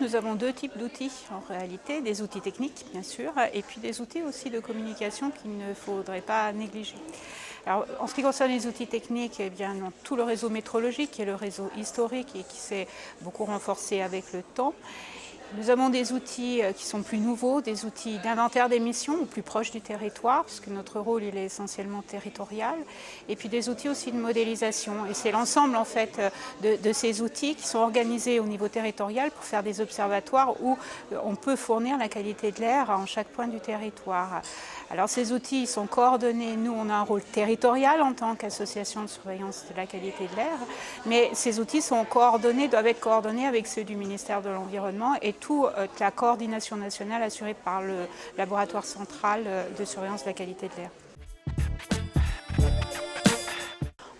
nous avons deux types d'outils en réalité, des outils techniques bien sûr, et puis des outils aussi de communication qu'il ne faudrait pas négliger. Alors, en ce qui concerne les outils techniques, eh bien, tout le réseau métrologique, qui est le réseau historique et qui s'est beaucoup renforcé avec le temps. Nous avons des outils qui sont plus nouveaux, des outils d'inventaire d'émissions ou plus proches du territoire, puisque notre rôle il est essentiellement territorial, et puis des outils aussi de modélisation. Et c'est l'ensemble en fait de ces outils qui sont organisés au niveau territorial pour faire des observatoires où on peut fournir la qualité de l'air en chaque point du territoire. Alors ces outils sont coordonnés, nous on a un rôle territorial en tant qu'association de surveillance de la qualité de l'air, mais ces outils sont coordonnés, doivent être coordonnés avec ceux du ministère de l'Environnement et toute la coordination nationale assurée par le laboratoire central de surveillance de la qualité de l'air.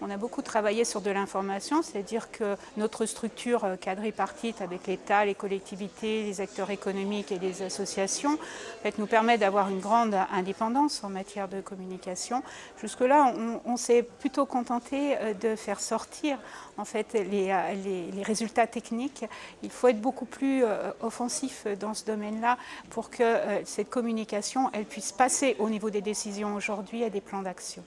On a beaucoup travaillé sur de l'information, c'est-à-dire que notre structure quadripartite avec l'État, les collectivités, les acteurs économiques et les associations en fait, nous permet d'avoir une grande indépendance en matière de communication. Jusque-là, on s'est plutôt contenté de faire sortir en fait, les résultats techniques. Il faut être beaucoup plus offensif dans ce domaine-là pour que cette communication elle puisse passer au niveau des décisions aujourd'hui à des plans d'action.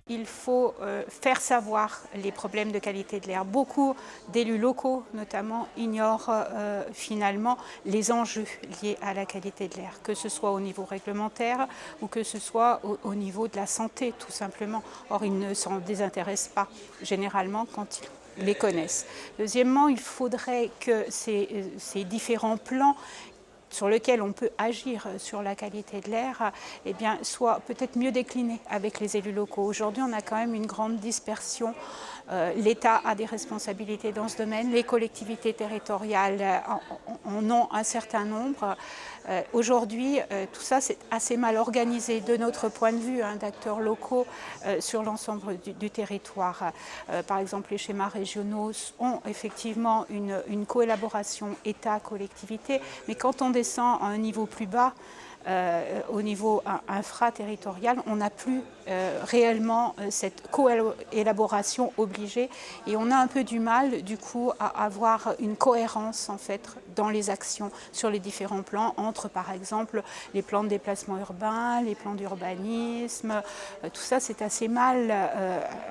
Il faut faire savoir les problèmes de qualité de l'air. Beaucoup d'élus locaux, notamment, ignorent finalement les enjeux liés à la qualité de l'air, que ce soit au niveau réglementaire ou que ce soit au niveau de la santé, tout simplement. Or, ils ne s'en désintéressent pas, généralement, quand ils les connaissent. Deuxièmement, il faudrait que ces différents plans sur lequel on peut agir sur la qualité de l'air, eh bien, soit peut-être mieux décliné avec les élus locaux. Aujourd'hui, on a quand même une grande dispersion. L'État a des responsabilités dans ce domaine, les collectivités territoriales en ont un certain nombre. Aujourd'hui, tout ça, c'est assez mal organisé de notre point de vue d'acteurs locaux sur l'ensemble du territoire. Par exemple, les schémas régionaux ont effectivement une coélaboration État-collectivité, mais quand on descend à un niveau plus bas, au niveau infraterritorial, on n'a plus réellement cette coélaboration obligée et on a un peu du mal du coup à avoir une cohérence en fait dans les actions sur les différents plans entre par exemple les plans de déplacement urbain, les plans d'urbanisme, tout ça c'est assez mal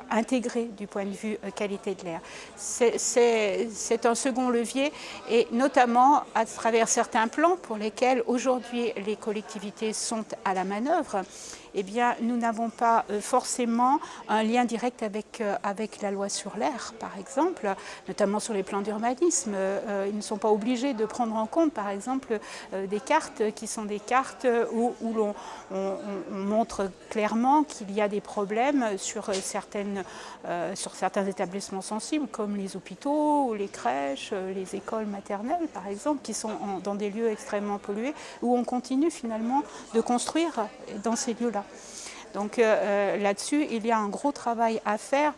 intégré du point de vue qualité de l'air. C'est un second levier et notamment à travers certains plans pour lesquels aujourd'hui les collectivités sont à la manœuvre, eh bien, nous n'avons pas forcément un lien direct avec la loi sur l'air, par exemple, notamment sur les plans d'urbanisme. Ils ne sont pas obligés de prendre en compte, par exemple, des cartes qui sont des cartes où l'on montre clairement qu'il y a des problèmes sur certains établissements sensibles, comme les hôpitaux, ou les crèches, les écoles maternelles, par exemple, qui sont dans des lieux extrêmement pollués, où on continue finalement de construire dans ces lieux-là. Donc là-dessus, il y a un gros travail à faire.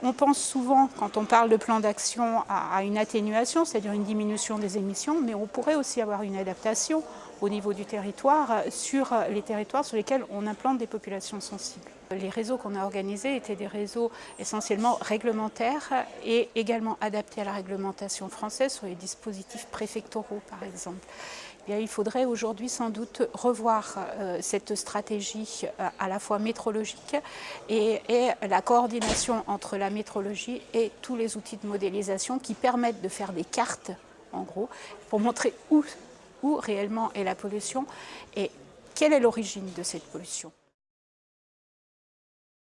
On pense souvent, quand on parle de plan d'action, à une atténuation, c'est-à-dire une diminution des émissions, mais on pourrait aussi avoir une adaptation au niveau du territoire sur les territoires sur lesquels on implante des populations sensibles. Les réseaux qu'on a organisés étaient des réseaux essentiellement réglementaires et également adaptés à la réglementation française sur les dispositifs préfectoraux, par exemple. Eh bien, il faudrait aujourd'hui sans doute revoir cette stratégie à la fois métrologique et la coordination entre la métrologie et tous les outils de modélisation qui permettent de faire des cartes, en gros, pour montrer où réellement est la pollution et quelle est l'origine de cette pollution.